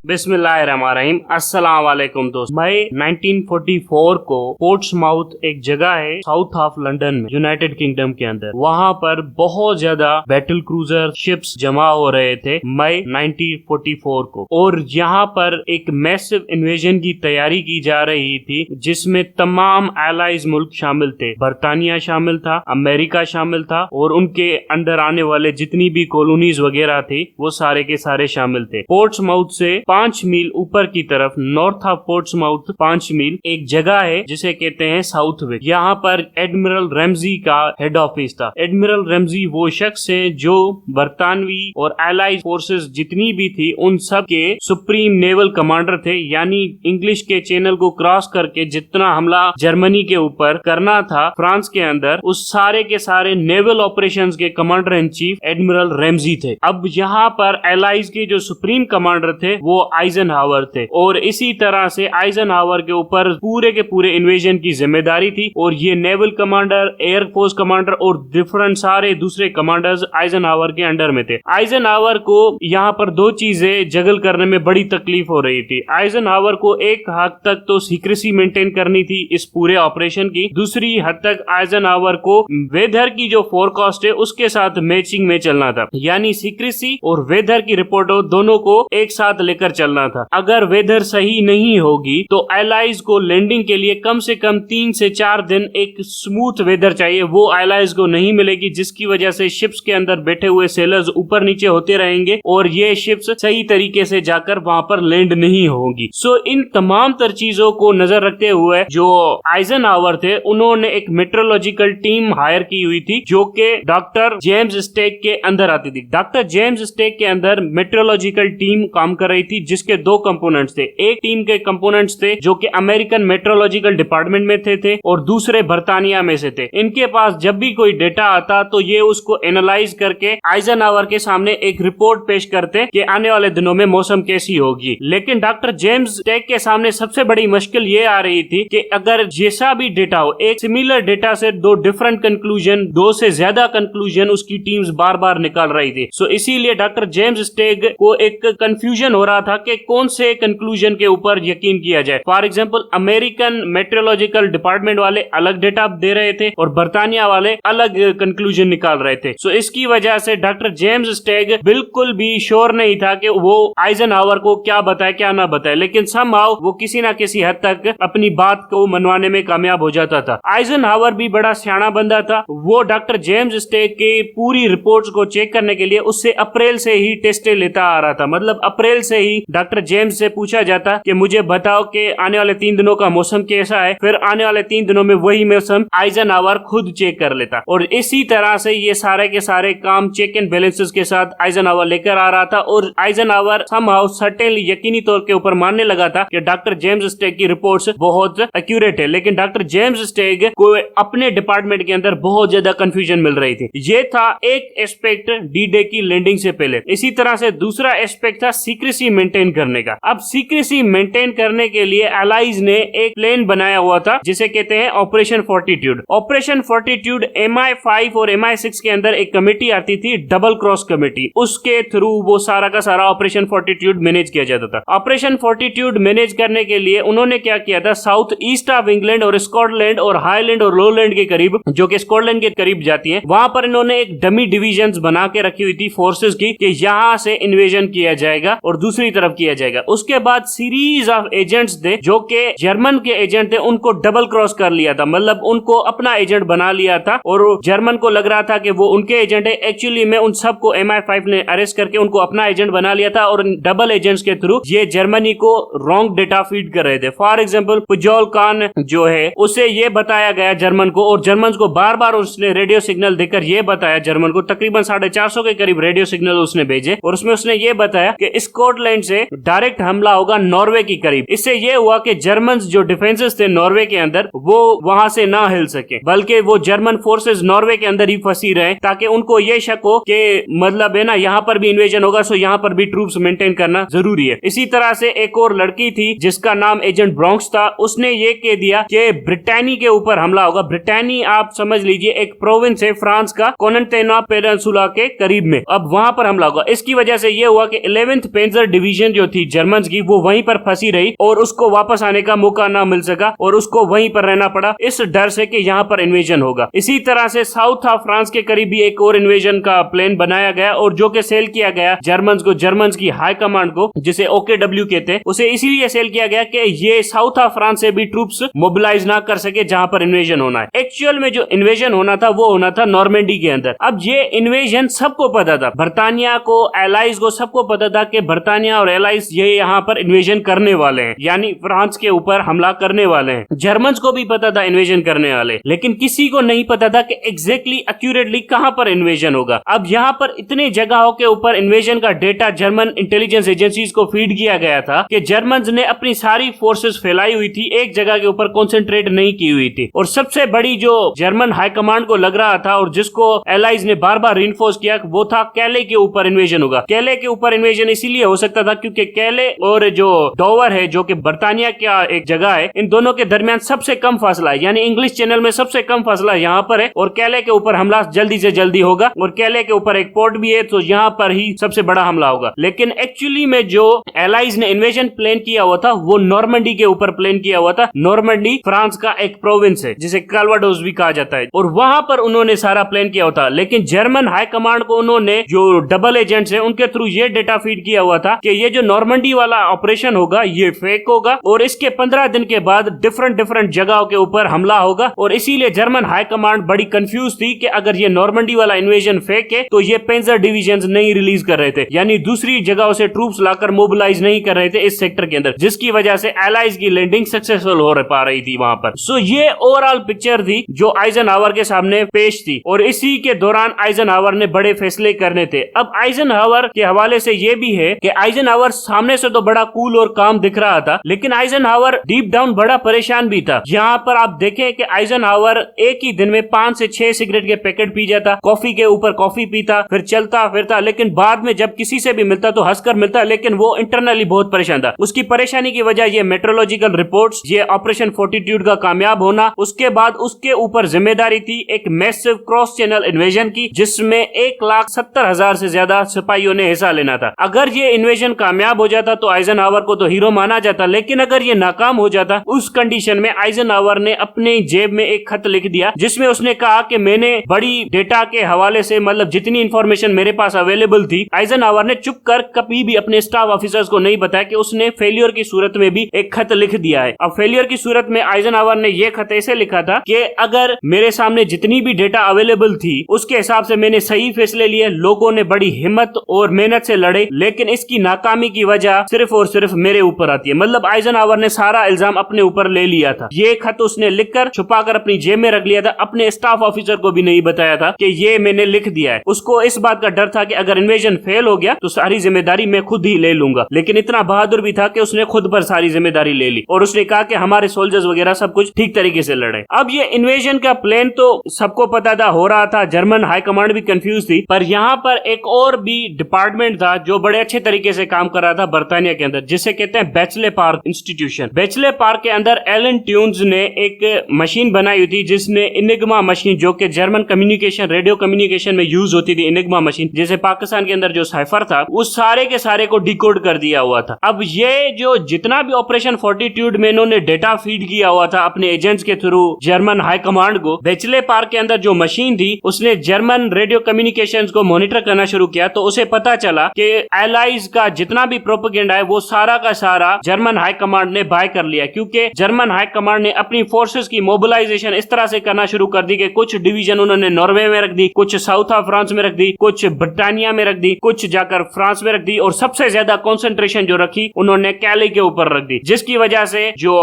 बिस्मिल्लाहिर्रहमानिर्रहीम। अस्सलाम वालेकुम दोस्त। मई 1944 को पोर्ट्समाउथ एक जगह है साउथ ऑफ लंदन में, यूनाइटेड किंगडम के अंदर। वहाँ पर बहुत ज्यादा बैटल क्रूजर शिप्स जमा हो रहे थे मई 1944 को, और यहाँ पर एक मैसिव इन्वेजन की तैयारी की जा रही थी जिसमें तमाम एलाइज मुल्क शामिल थे। बरतानिया शामिल था, अमेरिका शामिल था, और उनके अंडर आने वाले जितनी भी कॉलोनीज वगैरह थी वो सारे के सारे शामिल थे। पोर्ट्समाउथ से 5 मील ऊपर की तरफ, नॉर्थ ऑफ पोर्ट्समाउथ 5 मील, एक जगह है जिसे कहते हैं साउथविक। यहाँ पर एडमिरल रैमजी का हेड ऑफिस था। एडमिरल रैमजी वो शख्स है जो बरतानवी और एलाइड फोर्सेस जितनी भी थी उन सब के सुप्रीम नेवल कमांडर थे। यानी इंग्लिश के चैनल को क्रॉस करके जितना हमला जर्मनी के ऊपर करना था फ्रांस के अंदर, उस सारे के सारे नेवल ऑपरेशंस के commander in chief admiral Ramsay थे। अब यहाँ पर एलाइज के जो सुप्रीम कमांडर थे वो आइजनहावर थे, और इसी तरह से आइजनहावर के ऊपर पूरे के पूरे इन्वेजन की जिम्मेदारी थी। और ये नेवल कमांडर, एयरफोर्स कमांडर और डिफरेंट सारे दूसरे कमांडर्स आइजनहावर के अंडर में थे। आइजनहावर को यहाँ पर दो चीजें जगल करने में बड़ी तकलीफ हो रही थी। आइजनहावर को एक हद तक तो सीक्रेसी मेंटेन करनी थी इस पूरे ऑपरेशन की, दूसरी हद तक आइजनहावर को वेदर की जो फोरकास्ट है उसके साथ मैचिंग में चलना था। यानी सीक्रेसी और वेदर की रिपोर्टों दोनों को एक साथ लेकर चलना था। अगर वेदर सही नहीं होगी तो एलाइज को लैंडिंग के लिए कम से कम 3 से 4 दिन एक स्मूथ वेदर चाहिए, वो एलाइज को नहीं मिलेगी, जिसकी वजह से शिप्स के अंदर बैठे हुए सेलर्स ऊपर नीचे होते रहेंगे और ये शिप्स सही तरीके से जाकर वहां पर लैंड नहीं होगी। सो इन तमाम तर चीजों को नजर रखते हुए जो आइजनहावर थे उन्होंने एक मेट्रोलॉजिकल टीम हायर की हुई थी जो कि डॉक्टर जेम्स स्टेक के अंदर आती थी। डॉक्टर जेम्स स्टेक के अंदर मेट्रोलॉजिकल टीम काम कर रही थी जिसके 2 कंपोनेंट्स थे। एक टीम के कंपोनेंट्स थे जो कि अमेरिकन मेट्रोलॉजिकल डिपार्टमेंट में थे और दूसरे बर्तानिया में से थे। इनके पास जब भी कोई डेटा आता तो ये उसको एनालाइज करके आइजनहावर के सामने एक रिपोर्ट पेश करते कि आने वाले दिनों में मौसम कैसी होगी। लेकिन डॉक्टर जेम्स स्टेक के सामने सबसे बड़ी मुश्किल ये आ रही थी कि अगर जैसा भी डेटा हो, एक सिमिलर डेटा से 2 डिफरेंट कंक्लूजन, 2 से ज्यादा कंक्लूजन उसकी टीम्स बार बार निकाल रही थी। सो इसीलिए डॉक्टर जेम्स स्टेक को एक कंफ्यूजन हो रहा था कि कौन से कंक्लूजन के ऊपर यकीन किया जाए। For example American meteorological department वाले अलग डेटा दे रहे थे और बर्तानिया वाले अलग कंक्लूजन निकाल रहे थे। सो इसकी वजह से डॉक्टर जेम्स स्टेग बिल्कुल भी श्योर नहीं था कि वो आइजनहावर को क्या बताए क्या ना बताए, लेकिन समहाउ वो किसी ना किसी हद तक अपनी बात को मनवाने में कामयाब हो जाता था। आइजनहावर भी बड़ा सियाना बंदा था। वो डॉक्टर जेम्स स्टेग की पूरी रिपोर्ट्स को चेक करने के लिए उससे अप्रैल से ही टेस्टें लेता आ रहा था। मतलब अप्रैल से ही डॉक्टर जेम्स से पूछा जाता कि मुझे बताओ कि आने वाले 3 दिनों का मौसम कैसा है, फिर आने वाले 3 दिनों में वही मौसम आइजनहावर खुद चेक कर लेता। और इसी तरह से ये सारे के सारे काम चेक एंड बैलेंसेस के साथ आइजनहावर लेकर आ रहा था। और आइजनहावर समहाउ सर्टेनली यकीनी तौर के ऊपर मानने लगा था कि डॉक्टर जेम्स स्टेग की रिपोर्ट्स बहुत एक्यूरेट है। लेकिन डॉक्टर जेम्स स्टेग को अपने डिपार्टमेंट के अंदर बहुत ज्यादा कंफ्यूजन मिल रही थी। ये था एक एस्पेक्ट डी डे की लैंडिंग से पहले। इसी तरह से दूसरा एस्पेक्ट था सीक्रेसी मेंटेन करने का। अब सीक्रेसी मेंटेन करने के लिए एलाइज ने एक प्लान बनाया हुआ था जिसे कहते हैं operation fortitude. Operation fortitude MI5 और MI6 के अंदर एक कमेटी आती थी, डबल क्रॉस कमेटी। उसके थ्रू वो सारा का सारा ऑपरेशन फोर्टिट्यूड मैनेज किया जाता था। ऑपरेशन फोर्टिट्यूड मैनेज करने के लिए उन्होंने क्या किया था, साउथ ईस्ट ऑफ इंग्लैंड और स्कॉटलैंड और हाईलैंड और लोलैंड के करीब, जो कि स्कॉटलैंड के करीब जाती है, वहां पर इन्होंने एक डमी डिवीजन बना के रखी हुई थी फोर्सेस की कि यहां से इन्वेजन किया जाएगा और दूसरी तरफ किया जाएगा। उसके बाद सीरीज ऑफ एजेंट्स थे जो कि जर्मन के एजेंट थे, उनको डबल क्रॉस कर लिया था। मतलब उनको अपना एजेंट बना लिया था और जर्मन को लग रहा था कि वो उनके एजेंट है। एक्चुअली में उन सबको MI5 ने अरेस्ट करके उनको अपना एजेंट बना लिया था और डबल एजेंट्स के थ्रू ये जर्मनी को रॉन्ग डेटा फीड कर रहे थे। फॉर एग्जांपल पुजोल खान जो है उसे ये बताया गया जर्मन को, और जर्मन को बार बार उसने रेडियो सिग्नल देकर ये बताया जर्मन को, तकरीबन 450 के करीब रेडियो सिग्नल उसने भेजे और उसमें उसने ये बताया कि स्कॉटलैंड से डायरेक्ट हमला होगा नॉर्वे के करीब। इससे ये हुआ कि जर्मन जो डिफेंसेस थे नॉर्वे के अंदर वो वहां से ना हिल सके, बल्कि वो जर्मन फोर्सेस नॉर्वे के अंदर ही फंसी रहे, ताकि उनको ये शक हो कि मतलब है ना यहाँ पर भी इन्वेजन होगा, सो यहाँ पर भी ट्रूप्स मेंटेन करना जरूरी है। इसी तरह से एक और लड़की थी जिसका नाम एजेंट ब्रॉन्क्स था, उसने ये कह दिया कि ब्रिटेनी के ऊपर हमला होगा। ब्रिटेनी आप समझ लीजिए एक प्रोविंस है फ्रांस का, कोनटेना पेनिनसुला के करीब में। अब वहां पर हमला होगा। इसकी वजह से ये हुआ कि 11th पेंजर डिवीजन डिवीजन जो थी जर्मन की वो वहीं पर फंसी रही और उसको वापस आने का मौका ना मिल सका और उसको वहीं पर रहना पड़ा इस डर से कि यहाँ पर इन्वेजन होगा। इसी तरह से साउथ ऑफ फ्रांस के करीब भी एक और इन्वेजन का प्लान बनाया गया और जो कि सेल किया गया जर्मन को, जर्मन की हाई कमांड को, जिसे OKW कहते हैं, उसे इसीलिए सेल किया गया कि ये साउथ ऑफ फ्रांस से भी ट्रूप्स मोबिलाइज ना कर सके जहां पर इन्वेजन होना है। एक्चुअल में जो इन्वेजन होना था वो होना था नॉर्मेंडी के अंदर। अब ये इन्वेजन सबको पता था, बर्तानिया को, एलाइज को, सबको पता था कि बर्तानिया और एलाइज ये यहाँ पर इन्वेजन करने वाले हैं, यानी फ्रांस के ऊपर हमला करने वाले हैं। जर्मन्स को भी पता था इन्वेजन करने वाले, लेकिन किसी को नहीं पता था कि एग्जैक्टली एक्यूरेटली कहां पर इन्वेजन होगा। अब यहाँ पर इतने जगहों के ऊपर इन्वेजन का डेटा जर्मन इंटेलिजेंस एजेंसीज को फीड किया गया था कि जर्मन्स ने अपनी सारी फोर्सेस फैलाई हुई थी, एक जगह के ऊपर कॉन्सेंट्रेट नहीं की हुई थी। और सबसे बड़ी जो जर्मन हाई कमांड को लग रहा था और जिसको एलाइज ने बार बार रिइंफोर्स किया वो था कैले के ऊपर इन्वेजन होगा। कैले के ऊपर इन्वेजन इसीलिए हो सकता था क्योंकि कैले और जो डोवर है जो कि बर्तानिया का एक जगह है, इन दोनों के दरमियान सबसे कम फासला है, यानी इंग्लिश चैनल में सबसे कम फासला यहाँ पर है और कैले के ऊपर हमला जल्दी से जल्दी होगा और कैले के ऊपर एक पोर्ट भी है तो यहाँ पर ही सबसे बड़ा हमला होगा। लेकिन एक्चुअली में जो एलाइज ने इन्वेजन प्लान किया हुआ था वो नॉर्मंडी के ऊपर प्लान किया हुआ था। नॉर्मंडी फ्रांस का एक प्रोविंस है जिसे कैलवाडोस भी कहा जाता है और वहां पर उन्होंने सारा प्लान किया हुआ था। लेकिन जर्मन हाई कमांड को उन्होंने जो डबल एजेंट्स हैं उनके थ्रू ये डेटा फीड किया हुआ था कि ये जो नॉर्मंडी वाला ऑपरेशन होगा ये फेक होगा और इसके 15 दिन के बाद डिफरेंट जगहों के ऊपर हमला होगा। और इसीलिए जर्मन हाई कमांड बड़ी कंफ्यूज थी कि अगर ये नॉर्मंडी वाला इन्वेजन फेक है तो ये पेंजर डिवीजन नहीं रिलीज कर रहे थे, यानी दूसरी जगहों से ट्रूप्स लाकर मोबिलाइज नहीं कर रहे थे इस सेक्टर के अंदर, जिसकी वजह से एलाइज की लैंडिंग सक्सेसफुल हो पा रही थी वहां पर। सो ये ओवरऑल पिक्चर थी जो आइजनहावर के सामने पेश थी और इसी के दौरान आइजनहावर ने बड़े फैसले करने थे। अब आइजनहावर के हवाले से ये भी है कि आइजनहावर सामने से तो बड़ा कूल और काम दिख रहा था, लेकिन आइजनहावर डीप डाउन बड़ा परेशान भी था। यहाँ पर आप देखें कि आइजनहावर एक ही दिन में 5 से 6 सिगरेट के पैकेट पी जाता, कॉफी के ऊपर कॉफी पीता, फिर चलता फिरता, लेकिन बाद में जब किसी से भी मिलता तो हंसकर मिलता, लेकिन वो इंटरनली बहुत परेशान था। उसकी परेशानी की वजह ये मेट्रोलॉजिकल रिपोर्ट्स, ये ऑपरेशन फोर्टिट्यूड का कामयाब होना, उसके बाद उसके ऊपर जिम्मेदारी थी एक मैसिव क्रॉस चैनल इन्वेजन की जिसमें 1,70,000 से ज्यादा सिपाहियों ने हिस्सा लेना था। अगर ये इन्वेजन कामयाब हो जाता तो आइजनहावर को तो हीरो माना जाता, लेकिन अगर ये नाकाम हो जाता उस कंडीशन में आइजनहावर ने अपने जेब में एक खत लिख दिया जिसमें उसने कहा कि मैंने बड़ी डेटा के हवाले से, मतलब जितनी इंफॉर्मेशन मेरे पास अवेलेबल थी, आइजनहावर ने चुप कर कभी भी अपने स्टाफ ऑफिसर्स को नहीं बताया कि उसने फेलियर की सूरत में भी एक खत लिख दिया है। अब फेलियर की सूरत में आइजनहावर ने यह खत ऐसे लिखा था कि अगर मेरे सामने जितनी भी डेटा अवेलेबल थी उसके हिसाब से मैंने सही फैसले लिए, लोगों ने बड़ी हिम्मत और मेहनत से लड़े, लेकिन इसकी नाकामी की वजह सिर्फ और सिर्फ मेरे ऊपर आती है। मतलब आइजनहावर ने सारा इल्जाम अपने ऊपर ले लिया था। ये खत उसने लिखकर छुपाकर अपनी जेब में रख लिया था, अपने स्टाफ ऑफिसर को भी नहीं बताया था कि ये मैंने लिख दिया है। उसको इस बात का डर था कि अगर इन्वेजन फेल हो गया तो सारी जिम्मेदारी मैं खुद ही ले लूंगा, लेकिन इतना बहादुर भी था कि उसने खुद पर सारी जिम्मेदारी ले ली और उसने कहा कि हमारे सोल्जर्स वगैरह सब कुछ ठीक तरीके से लड़े। अब ये इन्वेजन का प्लान तो सबको पता था, हो रहा था, जर्मन हाई कमांड भी कंफ्यूज थी, पर यहाँ पर एक और भी डिपार्टमेंट था जो बड़े अच्छे तरीके से काम कर रहा था बर्तानिया के अंदर, जिसे कहते हैं बैचले पार्क इंस्टीट्यूशन। बैचले पार्क के अंदर एलन ट्यून्स ने एक मशीन बनाई हुई थी जिसने इनिग्मा मशीन, जो कि जर्मन कम्युनिकेशन, रेडियो कम्युनिकेशन में यूज होती थी, इनिग्मा मशीन, जैसे पाकिस्तान के अंदर जो साइफर था, उस सारे के सारे को डिकोड कर दिया हुआ था। अब ये जो जितना भी ऑपरेशन फोर्टिट्यूड में इन्होंने डेटा फीड किया हुआ था अपने एजेंट्स के थ्रू जर्मन हाई कमांड को, बैचले पार्क के अंदर जो मशीन थी उसने जर्मन रेडियो कम्युनिकेशंस को मॉनिटर करना शुरू किया, तो उसे पता चला कि एलाइज का जितना भी प्रोपेगेंडा है वो सारा का सारा जर्मन हाई कमांड ने बाय कर लिया, क्योंकि जर्मन हाई कमांड ने अपनी फोर्सेस की मोबिलाइजेशन इस तरह से करना शुरू कर दी कि कुछ डिवीजन उन्होंने नॉर्वे में रख दी, कुछ साउथ ऑफ फ्रांस में रख दी, कुछ ब्रिटानिया में रख दी, कुछ जाकर फ्रांस में रख दी, और सबसे ज्यादा कंसंट्रेशन जो रखी उन्होंने कैले के ऊपर रख दी, जिसकी वजह से जो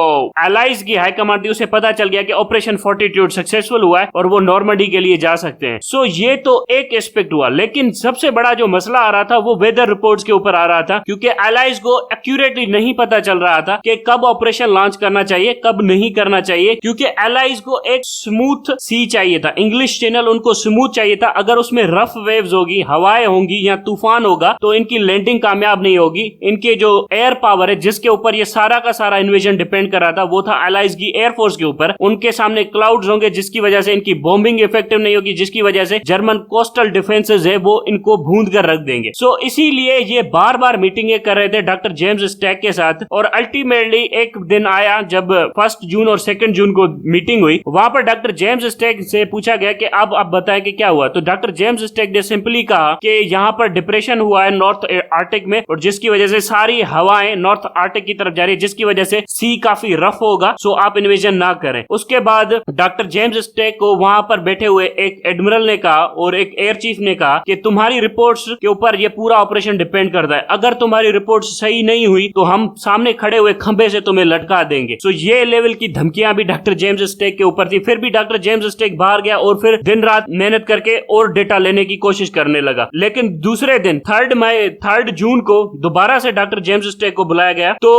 एलाइज की हाई कमांड थी उसे पता चल गया कि ऑपरेशन फोर्टिट्यूड सक्सेसफुल हुआ है और वो नॉर्मंडी के लिए जा सकते हैं। सो ये तो एक एस्पेक्ट हुआ, लेकिन सबसे बड़ा जो मसला आ रहा था वो वेदर रिपोर्ट्स के ऊपर आ रहा था, क्योंकि एलाइज को एक्यूरेटली नहीं पता चल रहा था कि कब ऑपरेशन लॉन्च करना चाहिए, कब नहीं करना चाहिए, क्योंकि एलाइज को एक स्मूथ सी चाहिए था, इंग्लिश चैनल उनको स्मूथ चाहिए था। अगर उसमें रफ वेव्स होगी, हवाएं होंगी या तूफान होगा तो इनकी लैंडिंग कामयाब नहीं होगी। इनके जो एयर पावर है जिसके ऊपर ये सारा का सारा इन्वेजन डिपेंड कर रहा था वो था एलाइज की एयरफोर्स के ऊपर। उनके सामने क्लाउड्स होंगे जिसकी वजह से इनकी बॉम्बिंग इफेक्टिव नहीं होगी, जिसकी वजह से जर्मन कोस्टल डिफेंसेस है वो इनको भूंद कर रख देंगे। सो इसीलिए ये बार बार मीटिंगें कर रहे थे डॉक्टर जेम्स स्टैक के साथ, और अल्टीमेटली एक दिन आया जब 1 जून और 2 जून को मीटिंग हुई। वहां पर डॉक्टर जेम्स स्टैक से पूछा गया कि अब आप बताएं कि क्या हुआ। तो डॉक्टर जेम्स स्टैक ने सिंपली कहा कि यहाँ पर डिप्रेशन हुआ है नॉर्थ आर्टिक में, और जिसकी वजह से सारी हवाएं नॉर्थ आर्टिक की तरफ जा रही है, जिसकी वजह से सी काफी रफ होगा, सो आप इन्वेजन ना करें। उसके बाद डॉक्टर जेम्स स्टैक को वहां पर बैठे हुए एक एडमिरल ने कहा और एक एयर चीफ ने कहा कि तुम्हारी रिपोर्ट्स के ऊपर ये पूरा ऑपरेशन डिपेंड करता है, अगर तुम्हारी रिपोर्ट सही नहीं हुई तो हम सामने खड़े हुए खंबे से तुम्हें लटका देंगे। सो ये लेवल की धमकियां भी डॉक्टर जेम्स स्टैक के ऊपर थी। फिर भी डॉक्टर जेम्स स्टैक बाहर गया और फिर दिन रात मेहनत करके और डेटा लेने की कोशिश करने लगा। लेकिन दूसरे दिन 3 जून को दोबारा से डॉक्टर जेम्स स्टैक को बुलाया गया। तो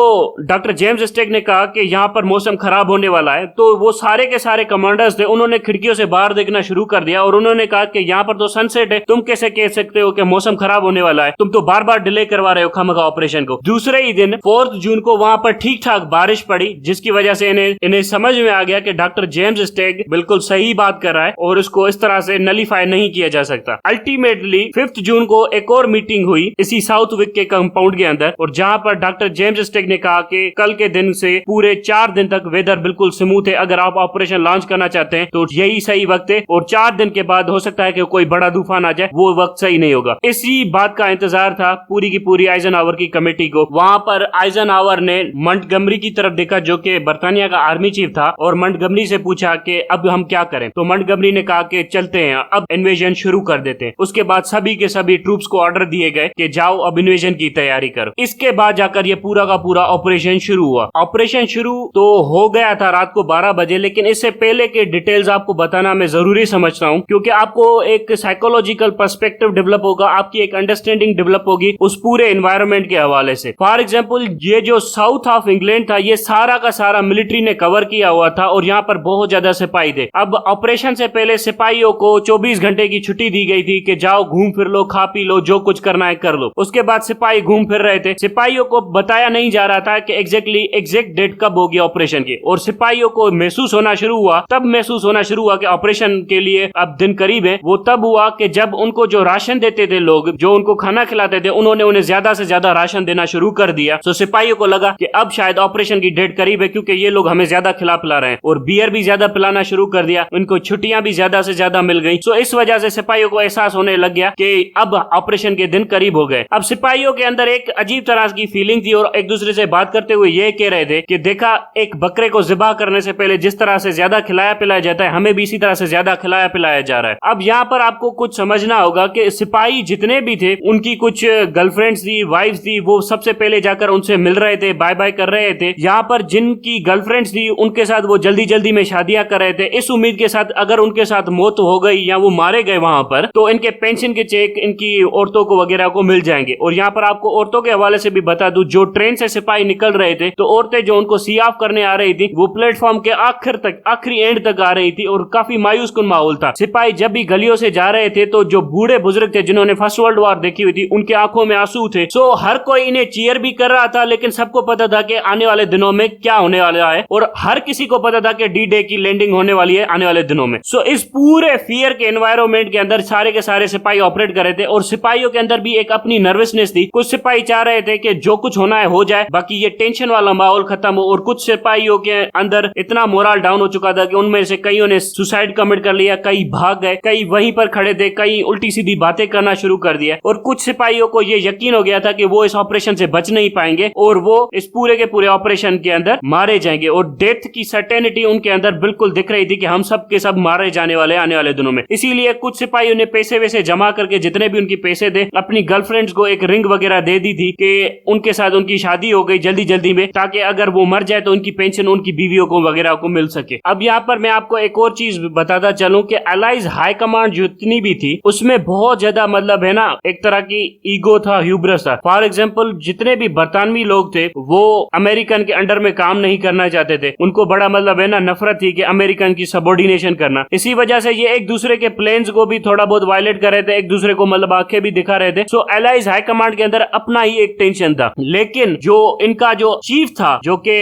डॉक्टर जेम्स स्टैक ने कहा कि यहाँ पर मौसम खराब होने वाला है। तो वो सारे के सारे कमांडर्स थे, उन्होंने खिड़कियों से बाहर देखना शुरू कर दिया और उन्होंने कहा कि यहाँ पर तो सनसेट है, तुम कैसे कह सकते हो कि मौसम खराब होने वाला है, तुम तो बार बार डिले करवा रहे हो खामखा ऑपरेशन को। दूसरे ही दिन 4 जून को वहां पर ठीक ठाक बारिश पड़ी, जिसकी वजह से इन्हें समझ में आ गया कि डॉक्टर जेम्स स्टैक बिल्कुल सही बात कर रहा है और उसको इस तरह से नलीफाई नहीं किया जा सकता। अल्टीमेटली 5 जून को एक और मीटिंग हुई इसी साउथ विक के कंपाउंड के अंदर, और जहां पर डॉक्टर जेम्स स्टैक ने कहा कि कल के दिन से पूरे 4 दिन तक वेदर बिल्कुल स्मूथ है, अगर आप ऑपरेशन लॉन्च करना चाहते हैं तो यही सही वक्त है, और 4 दिन के बाद हो सकता है कि कोई बड़ा तूफान आ जाए, वो वक्त सही नहीं होगा। इसी बात का इंतजार था पूरी की पूरी आइजनहावर की कमेटी को। वहां पर आइजनहावर ने मंटगमरी की तरफ देखा जो कि बर्तानिया का आर्मी चीफ था, और मंटगमरी से पूछा कि अब हम क्या करें। तो मंटगमरी ने कहा कि चलते हैं, अब इन्वेजन शुरू कर देते हैं। उसके बाद सभी के सभी ट्रूप्स को ऑर्डर दिए गए कि जाओ अब इन्वेजन की तैयारी करो। इसके बाद जाकर ये पूरा का पूरा ऑपरेशन शुरू हुआ। ऑपरेशन शुरू तो हो गया था रात को 12 बजे, लेकिन इससे पहले के डिटेल्स आपको बताना मैं जरूरी समझता हूं, क्योंकि आपको एक साइकोलॉजिकल पर्सपेक्टिव डेवलप होगा, आपकी एक अंडरस्टैंडिंग डेवलप होगी उस पूरे एनवायरनमेंट के हवाले से। फॉर एग्जांपल ये जो साउथ ऑफ इंग्लैंड था, ये सारा का सारा मिलिट्री ने कवर किया हुआ था और यहाँ पर बहुत ज्यादा सिपाही थे। अब ऑपरेशन से पहले सिपाहियों को 24 घंटे की छुट्टी दी गई थी कि जाओ घूम फिर लो, खा पी लो, जो कुछ करना है कर लो। उसके बाद सिपाही घूम फिर रहे थे। सिपाहियों को बताया नहीं जा रहा था कि एग्जैक्ट डेट कब होगी ऑपरेशन की, और सिपाहियों को महसूस होना शुरू हुआ कि ऑपरेशन के लिए अब दिन करीब है। वो तब हुआ कि जब उनको जो राशन देते थे लोग, जो उनको खाना खिलाते थे, उन्होंने उन्हें ज्यादा से ज्यादा राशन देना शुरू कर दिया। तो सिपाहियों को लगा कि अब शायद ऑपरेशन की डेट करीब है, क्योंकि ये लोग हमें ज्यादा खिला पिला रहे हैं, और बियर भी ज्यादा पिलाना शुरू कर दिया। उनको छुट्टियां भी ज्यादा से ज्यादा मिल गई। तो इस वजह से सिपाहियों को एहसास होने लग गया कि अब ऑपरेशन के दिन करीब हो गए। अब सिपाहियों के अंदर एक अजीब तरह की फीलिंग थी, और एक दूसरे से बात करते हुए ये कह रहे थे कि देखा, एक बकरे को ज़िबा करने से पहले जिस तरह से ज्यादा खिलाया पिलाया जाता है, हमें भी इसी तरह से ज्यादा खिलाया पिलाया जा रहा है। अब यहाँ पर आपको कुछ समझना होगा कि सिपाही जितने भी थे, उनकी कुछ गर्लफ्रेंड्स थी, वाइफ्स थी, वो सबसे पहले जाकर उनसे मिल रहे थे, बाय बाय कर रहे थे। यहाँ पर जिनकी गर्लफ्रेंड्स थी, उनके साथ वो जल्दी जल्दी में शादियां कर रहे थे, इस उम्मीद के साथ अगर उनके साथ मौत हो गई या वो मारे गए वहां पर, तो इनके पेंशन के चेक इनकी औरतों को वगैरह को मिल जाएंगे। और यहाँ पर आपको औरतों के हवाले से भी बता दूं, जो ट्रेन से सिपाही निकल रहे थे, तो औरतें जो उनको सी ऑफ करने आ रही थी, वो प्लेटफॉर्म के आखिरी एंड तक आ रही थी, और काफी मायूस कुन माहौल था। सिपाही जब भी गलियों से जा रहे थे, तो जो बूढ़े बुजुर्ग थे जिन्होंने फर्स्ट वर्ल्ड वॉर देखी हुई थी, उनकी आंखों में आंसू थे। सो हर कोई इन्हें चीयर भी कर रहा था, लेकिन सबको पता था कि आने वाले दिनों में क्या होने वाला है, और हर किसी को पता था कि डी डे की लैंडिंग होने वाली है आने वाले दिनों में। सो इस पूरे फियर के एनवायरनमेंट के अंदर सारे के सारे सिपाही ऑपरेट कर रहे थे, और सिपाहियों के अंदर भी एक अपनी नर्वसनेस थी। कुछ सिपाही चाह रहे थे कि जो कुछ होना है हो जाए, बाकी ये टेंशन वाला माहौल खत्म हो, और कुछ सिपाहियों के अंदर इतना मोरल डाउन हो चुका था कि उनमें से कईयों ने सुसाइड कमिट कर लिया, कई भाग गए, कई वहीं पर खड़े थे, कई उल्टी सीधी बातें करना शुरू कर दिया। और कुछ सिपाहियों को यह यकीन हो गया था कि वो इस ऑपरेशन से बच नहीं पाएंगे, और वो इस पूरे के पूरे ऑपरेशन के अंदर मारे जाएंगे, और डेथ की सर्टेनिटी उनके अंदर बिल्कुल दिख रही थी कि हम सब के सब मारे जाने वाले आने वाले दिनों में। इसीलिए कुछ सिपाहियों ने पैसे वैसे जमा करके, जितने भी उनकी पैसे थे, अपनी गर्लफ्रेंड्स को एक रिंग वगैरह दे दी थी कि उनके साथ उनकी शादी हो गई जल्दी जल्दी में, ताकि अगर वो मर जाए तो उनकी पेंशन उनकी बीवियों को वगैरह को मिल सके। अब यहाँ पर मैं आपको एक और चीज बताता चलूं कि एलाइज हाई कमांड जितनी भी थी, उसमें बहुत ज्यादा मतलब है ना, एक तरह की ईगो था, ह्यूब्रस था। फॉर एग्जाम्पल, जितने भी बरतानवी लोग थे, वो अमेरिकन के अंडर में काम नहीं करना चाहते थे। उनको बड़ा मतलब है ना नफरत थी कि अमेरिकन की सबऑर्डिनेशन करना। इसी वजह से ये एक दूसरे के प्लेन्स को भी थोड़ा बहुत वायलेट कर रहे थे, एक दूसरे को मतलब आंखें भी दिखा रहे थे। सो एलाइज हाई कमांड के अंदर अपना ही एक टेंशन था। लेकिन जो इनका जो चीफ था, जो कि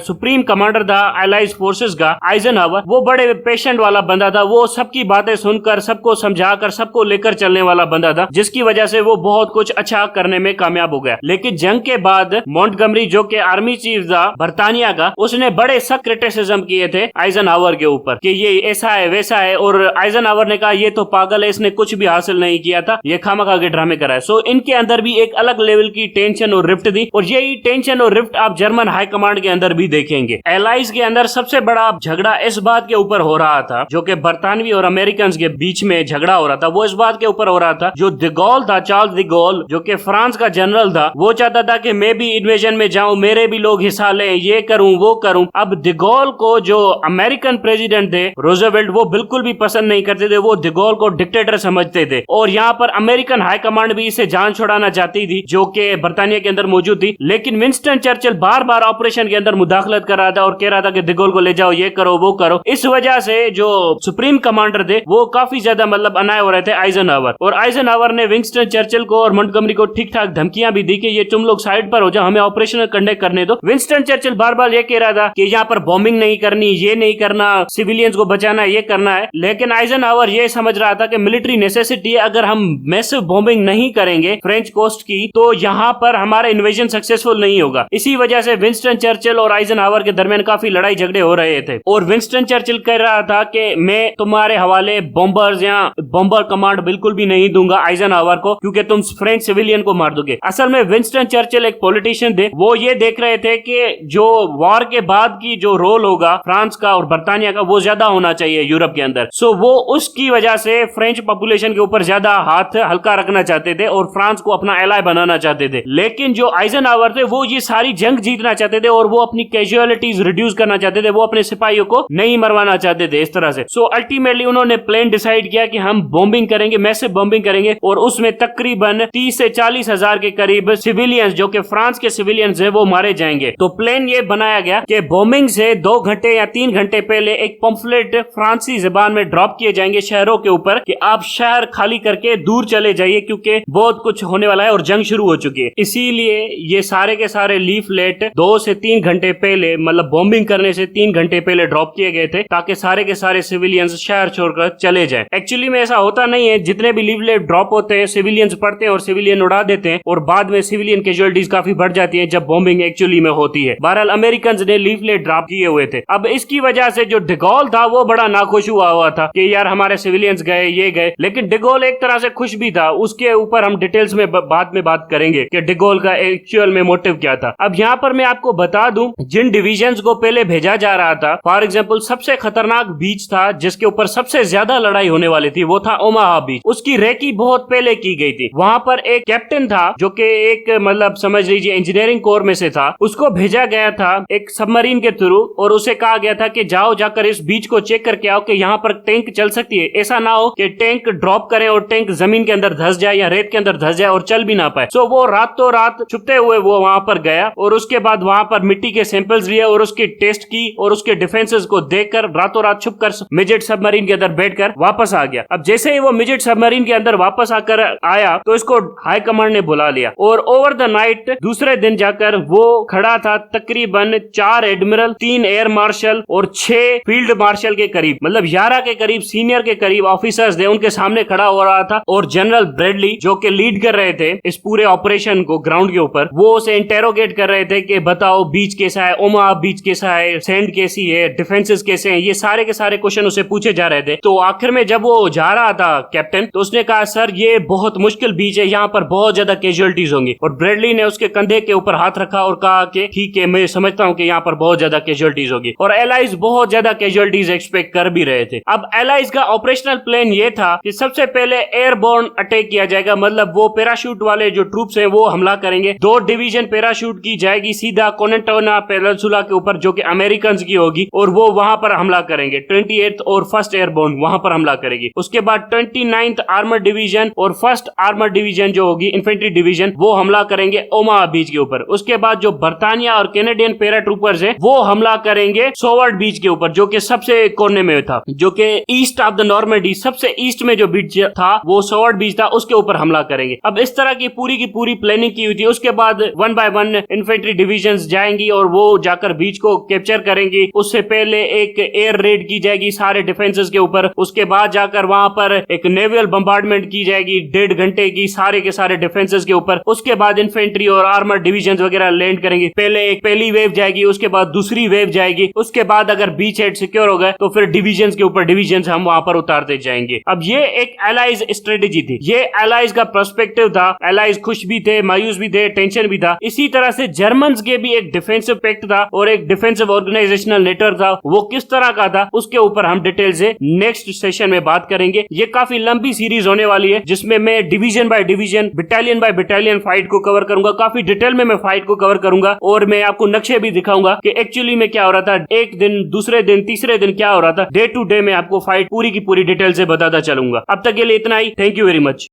सुप्रीम कमांडर था एलाइज फोर्सेस का, आइजनहावर, वो बड़े पेशेंट वाला बंदा था। वो सबकी बातें सुनकर, सबको समझाकर, सबको लेकर चलने वाला बंदा था, जिसकी वजह से वो बहुत कुछ अच्छा करने में कामयाब हो गया। लेकिन जंग के बाद मॉन्टगमरी जो कि आर्मी चीफ था बर्तानिया का, उसने बड़े सख्त क्रिटिसिज्म किए थे आइजनहावर के ऊपर कि ये ऐसा है वैसा है, और आइजनहावर ने कहा ये तो पागल है, इसने कुछ भी हासिल नहीं किया था, ये खामखा के ड्रामे कराए। सो इनके अंदर भी एक अलग लेवल की टेंशन और रिफ्ट थी, और यही टेंशन और रिफ्ट आप जर्मन हाई कमांड के अंदर भी देखेंगे। एलाइज के अंदर सबसे बड़ा झगड़ा इस बात के ऊपर हो रहा था, जो कि बरतानवी और अमेरिकन के बीच में झगड़ा हो रहा था, वो इस बात के ऊपर हो रहा था, जो द गॉल था, चार्ल्स द गॉल, जो कि फ्रांस का जनरल था, वो चाहता था कि मैं भी इन्वेजन में जाऊं, मेरे भी लोग हिस्सा लें, ये करूं वो करूं। अब द गॉल को जो अमेरिकन प्रेसिडेंट थे रूजवेल्ट, वो बिल्कुल भी पसंद नहीं करते थे, वो द गॉल को डिक्टेटर समझते थे, और यहाँ पर अमेरिकन हाई कमांड भी इसे जान छुड़ाना चाहती थी जो कि बर्तानिया के अंदर मौजूद थी। लेकिन विंस्टन चर्चिल बार बार ऑपरेशन के अंदर मुदाखलत कर रहा था और कह रहा था कि द गॉल को ले जाओ, ये करो वो करो। इस वजह से जो सुप्रीम कमांडर थे वो काफी ज्यादा मतलब अनाय हो रहे थे आइजनहावर, और आइजनहावर ने विंस्टन चर्चिल को और मॉन्टगमरी को ठीक ठाक धमकियां भी दी कि ये तुम लोग साइड पर हो जाओ, हमें ऑपरेशन कंडक्ट करने दो। विंस्टन चर्चिल बार बार ये कह रहा था कि यहाँ पर बॉम्बिंग नहीं करनी, ये नहीं करना, सिविलियंस को बचाना, ये करना है। लेकिन आइजनहावर ये समझ रहा था कि मिलिट्री नेसेसिटी है, अगर हम मैसिव बॉम्बिंग नहीं करेंगे फ्रेंच कोस्ट की तो यहाँ पर हमारा इन्वेजन सक्सेसफुल नहीं होगा। इसी वजह से विंस्टन चर्चिल और आइजनहावर के दरमियान काफी लड़ाई झगड़े हो रहे थे, और विंस्टन चर्चिल कह रहा था कि मैं तुम्हारे हवाले बॉम्बर्स या बॉम्बर कमांड बिल्कुल भी नहीं दूंगा आइजनहावर को, क्योंकि तुम फ्रेंच सिविलियन को मार दोगे। असल में विंस्टन चर्चिल एक पॉलिटिशियन थे, वो ये देख रहे थे कि जो वॉर के बाद की जो रोल होगा फ्रांस का और बर्तानिया का वो ज्यादा होना चाहिए यूरोप के अंदर। सो वो उसकी वजह से फ्रेंच पॉपुलेशन के ऊपर ज्यादा हाथ हल्का रखना चाहते थे और फ्रांस को अपना एलाय बनाना चाहते थे। लेकिन जो आइजनहावर थे वो ये सारी जंग जीतना चाहते थे और वो अपनी कैजुअलिटीज रिड्यूस करना चाहते थे, वो अपने सिपाहियों को नहीं मरवाना चाहते थे इस तरह से। सो अल्टीमेटली उन्होंने प्लान डिसाइड किया कि हम बॉम्बिंग करेंगे, मैसिव बॉम्बिंग करेंगे, और उसमें तकरीबन 30 से 40 हजार के करीब सिविलियंस जो कि फ्रांस के सिविलियंस है वो मारे जाएंगे। तो प्लान ये बनाया गया कि बॉम्बिंग से 2 घंटे या 3 घंटे पहले एक पंफलेट फ्रांसी जुबान में ड्रॉप किए जाएंगे शहरों के ऊपर कि आप शहर खाली करके दूर चले जाइए, क्योंकि बहुत कुछ होने वाला है और जंग शुरू हो चुकी है। इसीलिए ये सारे के सारे लीफलेट 2 से 3 घंटे पहले, मतलब बॉम्बिंग करने से 3 घंटे पहले ड्रॉप किए गए थे, ताकि सारे के सारे सिविलियंस शहर छोड़कर चले जाएं। एक्चुअली में ऐसा होता नहीं है, जितने भी लीफलेट ड्रॉप होते हैं सिविलियंस पढ़ते हैं और सिविलियन उड़ा देते हैं, और बाद में सिविलियन कैजुअलिटीज काफी बढ़ जाती है जब बॉम्बिंग एक्चुअली में होती है। बहरहाल अमेरिकन ने लीफलेट ड्रॉप किए हुए थे। अब इसकी वजह से जो डिगोल था वो बड़ा नाखुश हुआ था कि यार हमारे सिविलियंस गए, ये गए। लेकिन डिगोल एक तरह से खुश भी था, उसके ऊपर हम डिटेल्स में बाद में बात करेंगे कि डिगोल का एक्चुअल में मोटिव क्या था। अब यहाँ पर मैं आपको बता दूं, जिन डिविजन्स को पहले भेजा जा रहा था, फॉर एग्जांपल सबसे खतरनाक बीच था जिसके ऊपर सबसे ज्यादा लड़ाई होने वाली थी, वो था ओमाहा बीच। उसकी रेकी बहुत पहले की गई थी। वहां पर एक कैप्टन था जो कि एक मतलब समझ लीजिए इंजीनियरिंग कोर में से था, उसको भेजा गया था एक सबमरीन के थ्रू, और उसे कहा गया था कि जाओ जाकर इस बीच को चेक करके आओ कि यहाँ पर टैंक चल सकती है। ऐसा ना हो कि टैंक ड्रॉप करें और टैंक जमीन के अंदर धंस जाए या रेत के अंदर धंस जाए और चल भी ना पाए। सो वो रातों रात छुपते हुए वो वहां पर गया, और उसके बाद वहां पर मिट्टी के सैंपल्स लिए और उसकी टेस्ट की, और उसके डिफेंसेस को देखकर रातों रात छुपकर मिजेट सबमरीन के अंदर बैठकर वापस आ गया। अब जैसे ही वो मिजेट सबमरीन के अंदर वापस आकर आया तो इसको हाई कमांड ने बुला लिया, और ओवर द नाइट दूसरे दिन जाकर वो खड़ा था तकरीबन 4 एडमिरल, 3 एयर मार्शल और 6 फील्ड मार्शल के करीब, मतलब 11 के करीब सीनियर के करीब ऑफिसर्स थे, उनके सामने खड़ा हो रहा था। और जनरल ब्रेडली जो कि लीड कर रहे थे इस पूरे ऑपरेशन को ग्राउंड के ऊपर, वो उसे इंटेरोगेट कर रहे थे कि बताओ बीच कैसा है, ओमाहा बीच कैसा है, सैंड कैसी है, डिफेंसेस कैसे हैं, ये सारे के सारे क्वेश्चन उसे पूछे जा रहे थे। तो आखिर में जब वो जा रहा था कैप्टन, तो उसने कहा सर ये बहुत मुश्किल बीच है, यहाँ पर बहुत ज्यादा कैजुअलिटीज होंगी। और ब्रेडली ने उसके कंधे के ऊपर हाथ रखा और कहा कि ठीक है, मैं समझता हूँ कि यहाँ पर बहुत ज्यादा कैजुअलिटीज होगी। और एलाइज बहुत ज्यादा कैजुअलिटीज एक्सपेक्ट कर भी रहे थे। अब एलाइज का ऑपरेशनल प्लान ये था कि सबसे पहले एयरबोर्न अटैक किया जाएगा, मतलब वो पैराशूट वाले जो ट्रूप्स हैं वो हमला करेंगे। 2 डिवीजन पैराशूट की जाएगी सीधा कोनेटोना पेनिनसुला के ऊपर जो कि अमेरिकन की होगी, और वो वहां पर हमला करेंगे। 28th और 1st एयरबोर्न वहां पर हमला करेगी। उसके बाद 29th आर्मर डिवीजन और 1st आर्मर डिवीजन जो होगी इन्फेंट्री डिवीजन, वो हमला करेंगे ओमाहा बीच के ऊपर। उसके बाद जो बर्तानिया और कैनेडियन पैरा ट्रूपर्स है वो हमला करेंगे सोवर्ड बीच के ऊपर, जो कि सबसे कोने में था, जो कि ईस्ट ऑफ द नॉर्मंडी, सबसे ईस्ट में जो बीच था वो सोवर्ड बीच था, उसके ऊपर हमला करेंगे। अब इस तरह की पूरी प्लानिंग की हुई थी। उसके बाद 1 बाय 1 इन्फेंट्री डिविजन्स जाएंगी और वो जाकर बीच को कैप्चर करेंगी। उससे पहले एक एयर रेड की जाएगी सारे डिफेंसेस के ऊपर। उसके बाद जाकर वहां पर एक नेवल बम्बार्डमेंट की जाएगी 1.5 घंटे की, सारे के सारे डिफेंसेस फोर्सेस के ऊपर। उसके बाद इन्फेंट्री और आर्मर डिविजन वगैरह लैंड करेंगे। पहली वेव जाएगी, उसके बाद दूसरी वेव जाएगी, उसके बाद अगर बीच हेड सिक्योर हो गए तो फिर डिविजन के ऊपर डिविजन हम वहां पर उतारते जाएंगे। अब ये एक एलाइज स्ट्रेटेजी थी, ये एलाइज का पर्सपेक्टिव था। एलाइज खुश भी थे, मायूस भी थे, टेंशन भी था। इसी तरह से जर्मन्स के भी एक डिफेंसिव पैक्ट था और एक डिफेंसिव ऑर्गेनाइजेशनल नेटवर्क था। वो किस तरह का था उसके ऊपर हम डिटेल से नेक्स्ट सेशन में बात करेंगे। ये काफी लंबी सीरीज होने वाली है जिसमें मैं division by division, battalion by battalion fight को कवर करूंगा। काफी डिटेल में मैं फाइट को कवर करूंगा और मैं आपको नक्शे भी दिखाऊंगा कि एक्चुअली में क्या हो रहा था। एक दिन, दूसरे दिन, तीसरे दिन क्या हो रहा था। डे टू डे मैं आपको फाइट पूरी की पूरी डिटेल से बताता चलूंगा। अब तक के लिए इतना ही। Thank you very much.